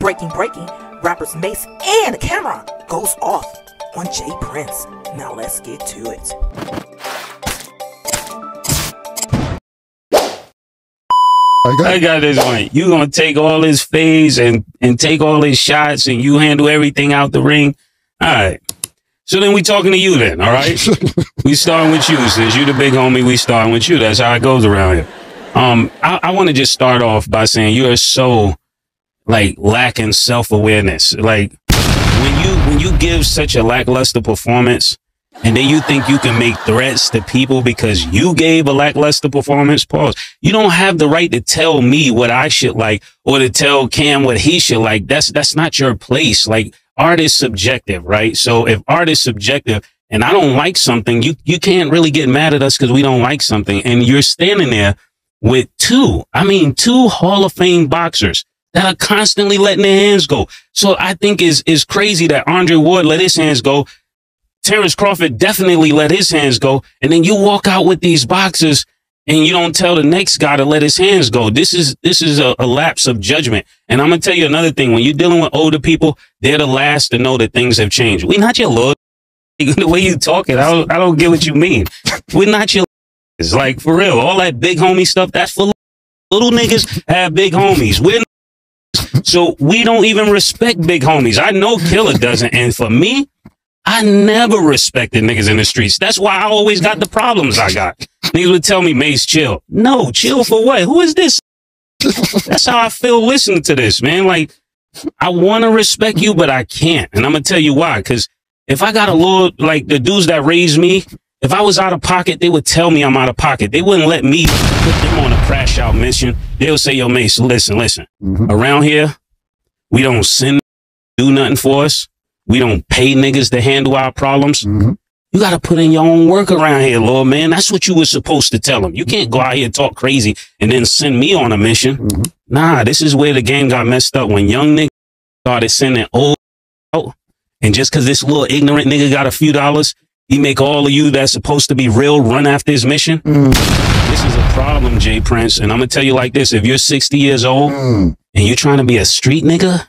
breaking, rappers Mase and Camron goes off on Jprince. Now let's get to it. I got this one. You gonna take all his fades and take all his shots and you handle everything out the ring. All right. So then we talking to you then, all right? We starting with you. Since you the big homie, we starting with you. That's how it goes around here. I want to just start off by saying you are so like lacking self-awareness. Like when you give such a lackluster performance and then you think you can make threats to people because you gave a lackluster performance, pause. You don't have the right to tell me what I should like or to tell Cam what he should like. That's not your place. Like art is subjective, right? So if art is subjective and I don't like something, you can't really get mad at us because we don't like something. And you're standing there with two Hall of Fame boxers that are constantly letting their hands go. So I think is crazy that Andre Ward let his hands go. Terrence Crawford definitely let his hands go. And then you walk out with these boxers and you don't tell the next guy to let his hands go. This is a lapse of judgment. And I'm going to tell you another thing. When you're dealing with older people, they're the last to know that things have changed. We're not your lord. The way you talking, I don't get what you mean. We're not your It's like, for real, all that big homie stuff, that's for little niggas have big homies. So we don't even respect big homies. I know Killer doesn't. And for me, I never respected niggas in the streets. That's why I always got the problems I got. Niggas would tell me, Mase, chill. No, chill for what? Who is this? That's how I feel listening to this, man. Like, I want to respect you, but I can't. And I'm going to tell you why. Because if I got a little, like the dudes that raised me, if I was out of pocket, they would tell me I'm out of pocket. They wouldn't let me put them on a crash out mission. They'll say, yo, Mase, listen. Around here, we don't send, do nothing for us. We don't pay niggas to handle our problems. You got to put in your own work around here, Lord, man. That's what you were supposed to tell them. You can't go out here and talk crazy and then send me on a mission. Nah, this is where the game got messed up. When young niggas started sending old out, and just because this little ignorant nigga got a few dollars, he make all of you that's supposed to be real run after his mission. This is a problem, Jprince. And I'm going to tell you like this. If you're 60 years old and you're trying to be a street nigga,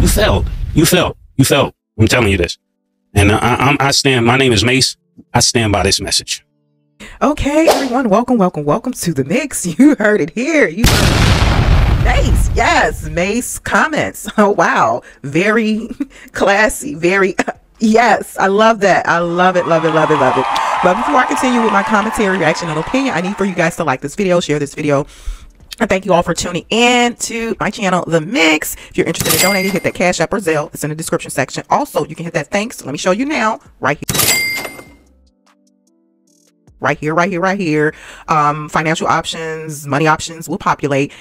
you failed. I'm telling you this. And I stand, my name is Mase. I stand by this message. Okay, everyone, welcome to the mix. You heard it here. You heard Mase. Yes, Mase comments. Oh, wow. Very classy, very... Yes, I love that. I love it. But before I continue with my commentary, reaction, and opinion, I need for you guys to like this video, share this video. And thank you all for tuning in to my channel, The Mix. If you're interested in donating, hit that Cash App or Zelle. It's in the description section. Also, you can hit that thanks. Let me show you now. Right here. Financial options, money options will populate.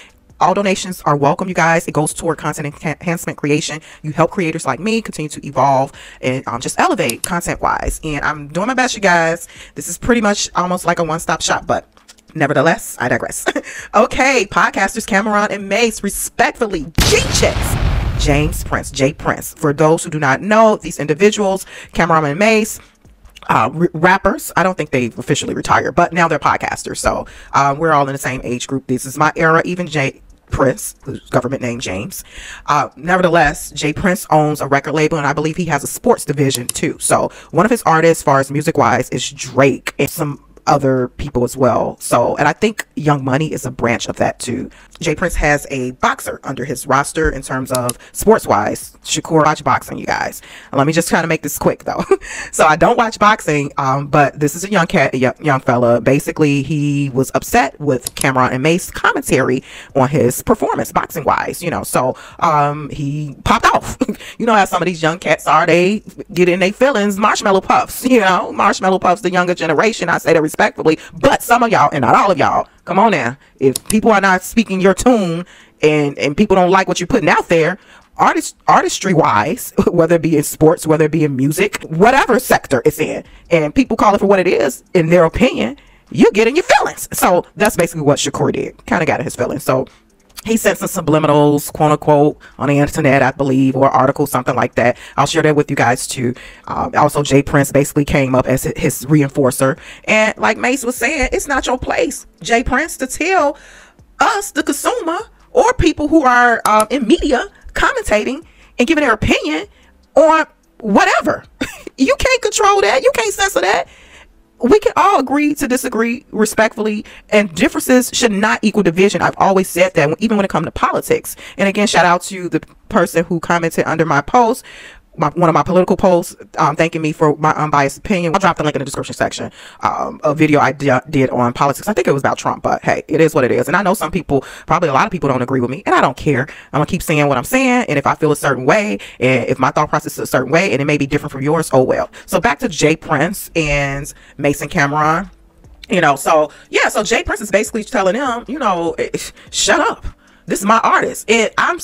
All donations are welcome, you guys. It goes toward content enhancement creation. You help creators like me continue to evolve and just elevate content-wise. And I'm doing my best, you guys. This is pretty much almost like a one-stop shop, but nevertheless, I digress. Okay, podcasters Camron and Mase, respectfully, G-Chicks, Jprince. For those who do not know, these individuals, Camron and Mase, rappers. I don't think they've officially retired, but now they're podcasters. So we're all in the same age group. This is my era. Even Prince, whose government name James. Nevertheless, Jprince owns a record label, and I believe he has a sports division too. So one of his artists, as far as music wise, is Drake, and some other people as well. So, and I think Young Money is a branch of that too. Jprince has a boxer under his roster in terms of sports wise. Shakur, watch boxing, you guys. Let me just kind of make this quick though. So I don't watch boxing, but this is a young cat, young fella. Basically, he was upset with Camron and Mase commentary on his performance boxing wise, you know. So he popped off. You know how some of these young cats are, they get in their feelings. Marshmallow Puffs, you know, Marshmallow Puffs, the younger generation. I say that respectfully, but some of y'all, and not all of y'all, come on now. If people are not speaking your tune and people don't like what you're putting out there, artistry wise, whether it be in sports, whether it be in music, whatever sector it's in, and people call it for what it is, in their opinion, you get in your feelings. So that's basically what Shakur did. Kind of got in his feelings. So he sent some subliminals, quote unquote, on the internet, I believe, or article, something like that. I'll share that with you guys too. Also, Jprince basically came up as his reinforcer. And like Mase was saying, it's not your place, Jprince, to tell us, the consumer, or people who are in media commentating and giving their opinion on whatever. You can't control that. You can't censor that. We can all agree to disagree respectfully, and differences should not equal division. I've always said that, even when it comes to politics. And again, shout out to the person who commented under my post, one of my political posts, thanking me for my unbiased opinion. I'll drop the link in the description section. A video I did on politics. I think it was about Trump, but hey, it is what it is. And I know some people, probably a lot of people, don't agree with me, and I don't care. I'm gonna keep saying what I'm saying, and if I feel a certain way, and if my thought process is a certain way, and it may be different from yours, oh well. So back to jprince and Mase and Camron. You know, so yeah, so jprince is basically telling them, you know, shut up. This is my artist, and I'm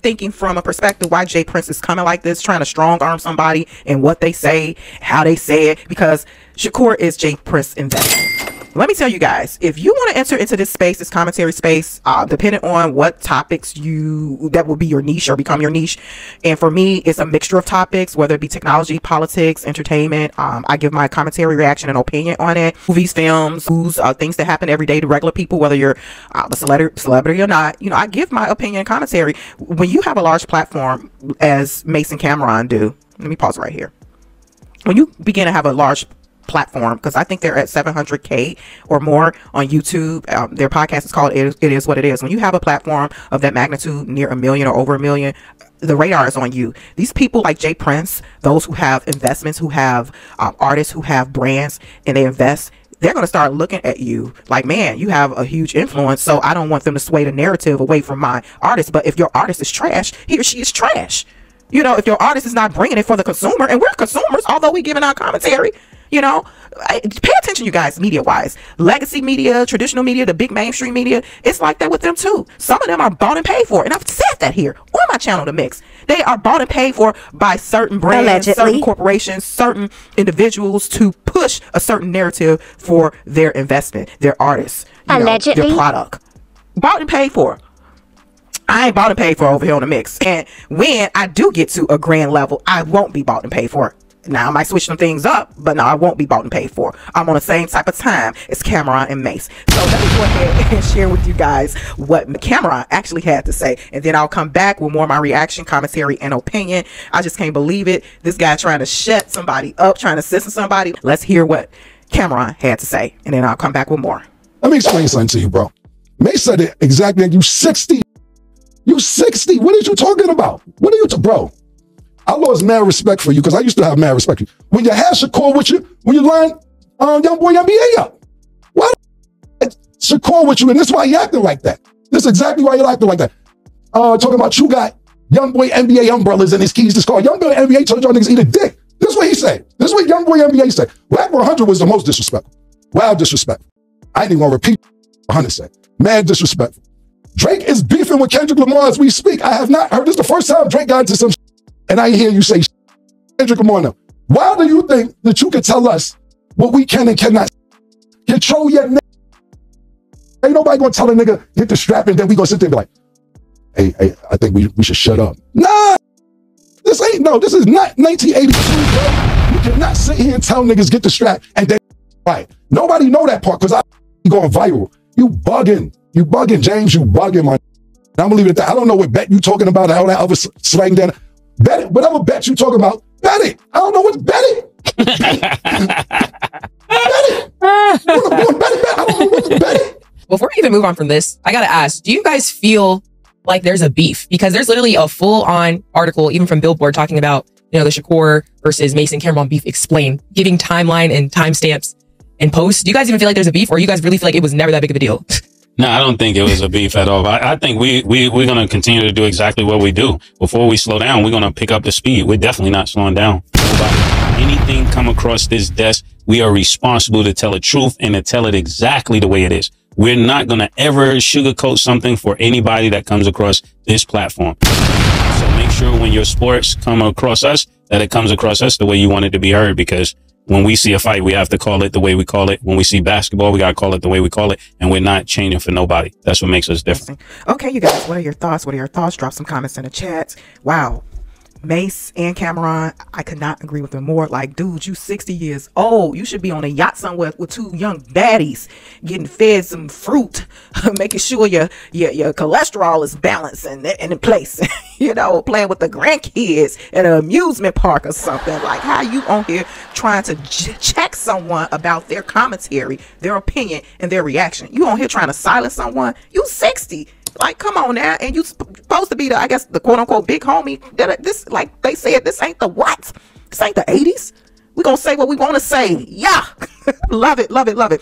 thinking from a perspective why jprince is coming like this, trying to strong arm somebody and what they say, how they say it, because Shakur is jprince investment. Let me tell you guys, if you want to enter into this space, this commentary space, depending on what topics that will be your niche or become your niche. And for me, it's a mixture of topics, whether it be technology, politics, entertainment. I give my commentary, reaction, and opinion on it. Movies, films, news, things that happen every day to regular people, whether you're a celebrity or not. You know, I give my opinion and commentary. When you have a large platform, as Mase and Camron do, let me pause right here. When you begin to have a large platform, because I think they're at 700K or more on YouTube. Their podcast is called It Is What It Is. When you have a platform of that magnitude, near 1 million or over 1 million, the radar is on you. These people like jprince, those who have investments, who have artists, who have brands, and they invest, they're going to start looking at you like, man, you have a huge influence, so I don't want them to sway the narrative away from my artist. But if your artist is trash, he or she is trash. You know, if your artist is not bringing it for the consumer, and we're consumers, although we giving our commentary, you know, pay attention, you guys, media-wise. Legacy media, traditional media, the big mainstream media, it's like that with them too. Some of them are bought and paid for, and I've said that here on my channel, The Mix. They are bought and paid for by certain brands, allegedly, certain corporations, certain individuals to push a certain narrative for their investment, their artists, allegedly, their product. Bought and paid for. I ain't bought and paid for over here on The Mix. And when I do get to a grand level, I won't be bought and paid for. Now, I might switch some things up, but no, I won't be bought and paid for. I'm on the same type of time as Camron and Mase. So let me go ahead and share with you guys what Camron actually had to say. And then I'll come back with more of my reaction, commentary, and opinion. I just can't believe it. This guy trying to shut somebody up, trying to censor somebody. Let's hear what Camron had to say, and then I'll come back with more. Let me explain something to you, bro. Mase said it exactly. You 60. You 60. What are you talking about? What are you bro? I lost mad respect for you because I used to have mad respect for you. When you had Shakur with you, when you line Young Boy NBA up. Why Shakur with you? And this is why you acting like that. This is exactly why you're acting like that. Talking about you got Young Boy NBA umbrellas and his keys to car. Young Boy NBA told y'all niggas eat a dick. This is what he said. This is what Young Boy NBA said. Black 100 was the most disrespectful. Wild disrespectful. I ain't even gonna repeat what 100 said. Mad disrespectful. Drake is beefing with Kendrick Lamar as we speak. I have not heard this. The first time Drake got into some and I hear you say Kendrick Lamar now. Why do you think that you can tell us what we can and cannot control your nigga? Ain't nobody gonna tell a nigga get the strap and then we gonna sit there and be like, hey, I think we should shut up. Nah, this is not 1982, bro. You cannot sit here and tell niggas get the strap and then right. Nobody know that part because I going viral. You bugging, James, you bugging, man. I'm gonna leave it at that. I don't know what bet you talking about, all that other slang down. Bet it. Whatever bet you talking about, bet it. I don't know what's bet it. Bet it. I don't know what to bet it. Before we even move on from this, I gotta ask, do you guys feel like there's a beef? Because there's literally a full-on article, even from Billboard, talking about, you know, the Shakur versus Mase and Camron beef explained, giving timeline and timestamps and posts. Do you guys even feel like there's a beef, or you guys really feel like it was never that big of a deal? No, I don't think it was a beef at all. I think we're going to continue to do exactly what we do. Before we slow down, we're going to pick up the speed. We're definitely not slowing down. Anything come across this desk, we are responsible to tell the truth and to tell it exactly the way it is. We're not going to ever sugarcoat something for anybody that comes across this platform. So make sure when your sports come across us, that it comes across us the way you want it to be heard, because when we see a fight, we have to call it the way we call it. When we see basketball, we got to call it the way we call it. And we're not changing for nobody. That's what makes us different. Okay, you guys, what are your thoughts? What are your thoughts? Drop some comments in the chat. Wow. Mase and Camron, I could not agree with them more. Like, dude, you 60 years old. You should be on a yacht somewhere with two young baddies, getting fed some fruit, making sure your cholesterol is balanced and in place. You know, playing with the grandkids at an amusement park or something. Like, how you on here trying to check someone about their commentary, their opinion, and their reaction? You on here trying to silence someone? You 60. Like, come on now. And you supposed to be the, I guess, the quote unquote big homie. This, like they said, this ain't the what? This ain't the 80s. We gonna say what we want to say. Yeah. Love it, love it, love it.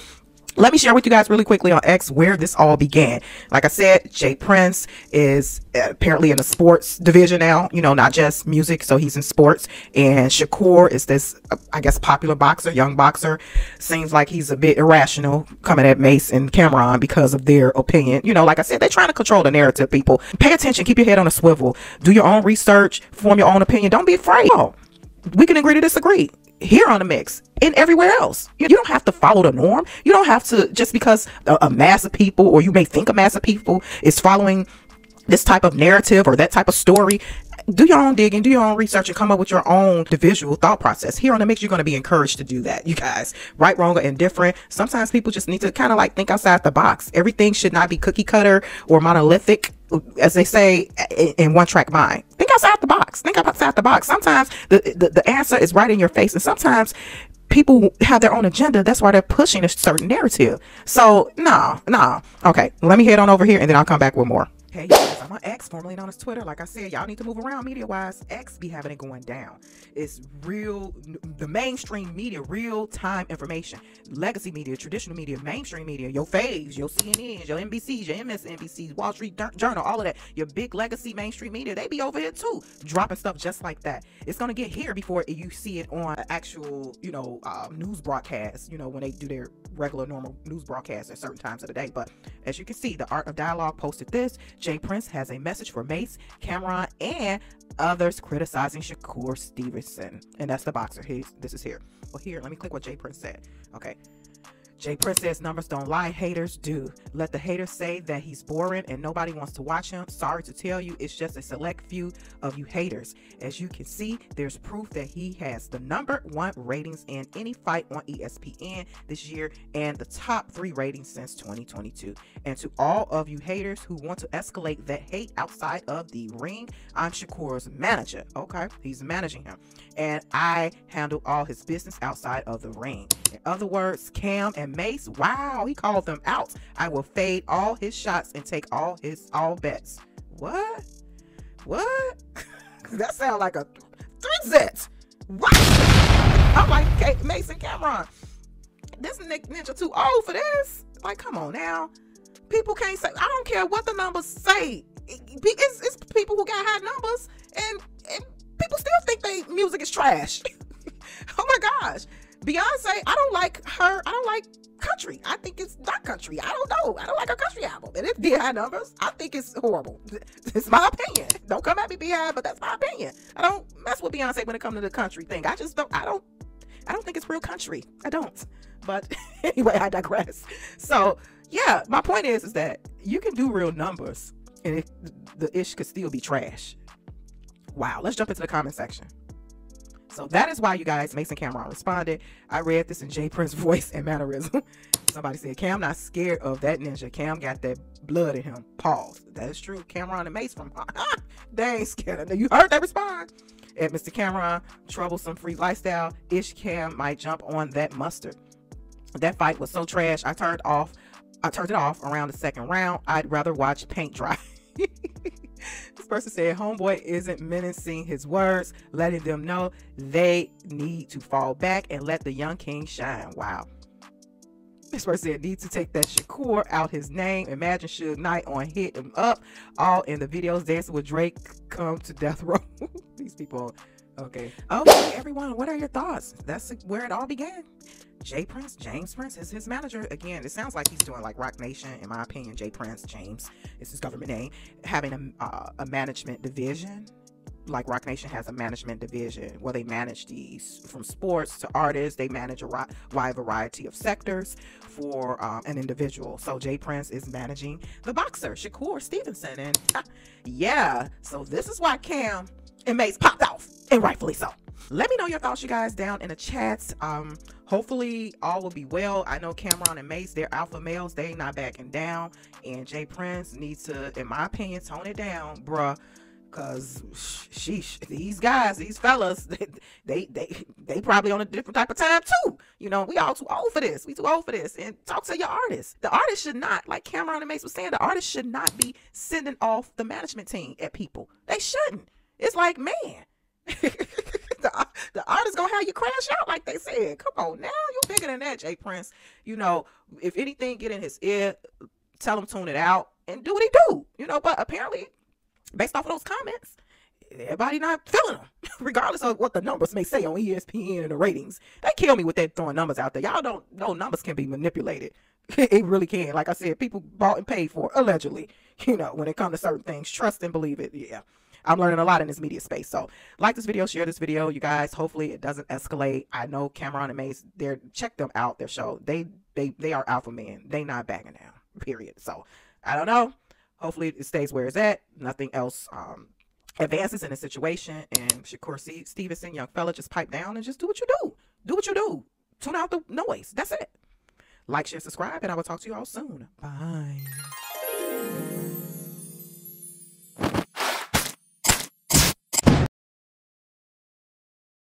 Let me share with you guys really quickly on X where this all began. Like I said, Prince is apparently in the sports division now, you know, not just music. So he's in sports. And Shakur is this, I guess, popular boxer, young boxer. Seems like he's a bit irrational coming at Mase and Camron because of their opinion. You know, like I said, they're trying to control the narrative, people. Pay attention. Keep your head on a swivel. Do your own research. Form your own opinion. Don't be afraid. Oh, we can agree to disagree. Here on the mix and everywhere else. You don't have to follow the norm. You don't have to, just because a mass of people, or you may think a mass of people is following this type of narrative or that type of story. Do your own digging, do your own research, and come up with your own individual thought process. Here on the mix, you're going to be encouraged to do that, you guys. Right, wrong, or indifferent. Sometimes people just need to kind of like think outside the box. Everything should not be cookie cutter or monolithic, as they say, in one track mind. Think outside the box. Think outside the box. Sometimes the answer is right in your face, and sometimes people have their own agenda. That's why they're pushing a certain narrative. So no. Okay, let me head on over here, and then I'll come back with more. Hey guys, I'm on X, formerly known as Twitter. Like I said, y'all need to move around media-wise. X be having it going down. It's real, the mainstream media, real-time information. Legacy media, traditional media, mainstream media, your faves, your CNNs, your NBCs, your MSNBCs, Wall Street Journal, all of that. Your big legacy mainstream media, they be over here too, dropping stuff just like that. It's gonna get here before you see it on actual, you know, news broadcasts, you know, when they do their regular, normal news broadcasts at certain times of the day. But as you can see, the Art of Dialogue posted this. Prince has a message for Mase, Camron, and others criticizing Shakur Stevenson. And that's the boxer. This is here. Well, here, let me click what Prince said. Okay. Prince says numbers don't lie, haters do. Let the haters say that he's boring and nobody wants to watch him. Sorry to tell you, it's just a select few of you haters. As you can see, there's proof that he has the #1 ratings in any fight on ESPN this year and the top 3 ratings since 2022. And to all of you haters who want to escalate that hate outside of the ring, I'm Shakur's manager. Okay, he's managing him. And I handle all his business outside of the ring. In other words, Cam and Mase, wow, he called them out. I will fade all his shots and take all bets. What? That sounds like a threat. What? I'm like, okay, Mase and Camron, this ninja too old for this. Like, come on now. People can't say, I don't care what the numbers say. It's people who got high numbers and people still think they music is trash. Oh my gosh. Beyonce, I don't like her. I don't like country. I think it's not country. I don't know. I don't like her country album. And it did high numbers. I think it's horrible. It's my opinion. Don't come at me, Beyonce, but that's my opinion. I don't mess with Beyonce when it comes to the country thing. I don't think it's real country. I don't. But anyway, I digress. So yeah, my point is that you can do real numbers and the ish could still be trash. Wow. Let's jump into the comment section. So that is why, you guys, Mase and Camron responded. I read this in Prince's voice and mannerism. Somebody said, Cam not scared of that ninja. Cam got that blood in him. Pause. That is true. Camron and Mase from they ain't scared of it. You heard that response? At Mr. Camron, troublesome free lifestyle. Ish Cam might jump on that mustard. That fight was so trash. I turned it off around the 2nd round. I'd rather watch paint dry. This person said, homeboy isn't menacing his words, letting them know they need to fall back and let the young king shine. Wow. This person said, need to take that Shakur out his name. Imagine Suge Knight on Hit Him Up, all in the videos dancing with Drake, come to death row. These people. Okay, everyone, what are your thoughts? That's where it all began. James Prince is his manager. Again, it sounds like he's doing like Rock Nation, in my opinion. James is his government name, having a management division. Like Rock Nation has a management division where they manage these from sports to artists. They manage a wide variety of sectors for an individual. So Prince is managing the boxer Shakur Stevenson, and yeah, so this is why Cam and Mase popped off, and rightfully so. Let me know your thoughts, you guys, down in the chats. Hopefully all will be well. I know Camron and Mase, they're alpha males. They ain't not backing down. And jprince needs to, in my opinion, tone it down, bruh. Cause sheesh, these guys, these fellas, they probably on a different type of time too. You know, we all too old for this. We too old for this. And talk to your artists. The artist should not, like Camron and Mase was saying, the artist should not be sending off the management team at people. They shouldn't. It's like, man, the artist gonna have you crash out, like they said. Come on now, you bigger than that, jprince. You know, if anything get in his ear, tell him tune it out and do what he do. You know, but apparently, based off of those comments, everybody not feeling them, regardless of what the numbers may say on ESPN and the ratings. They kill me with that throwing numbers out there. Y'all don't know numbers can be manipulated. It really can. Like I said, people bought and paid for, allegedly, you know, when it comes to certain things. Trust and believe it. Yeah. I'm learning a lot in this media space. So like this video, share this video, you guys. Hopefully it doesn't escalate. I know Camron and Mase, check them out, their show. They are alpha men. They not backing down, period. So I don't know. Hopefully it stays where it's at. Nothing else advances in the situation. And Shakur Stevenson, young fella, just pipe down and just do what you do. Do what you do. Tune out the noise. That's it. Like, share, subscribe, and I will talk to you all soon. Bye.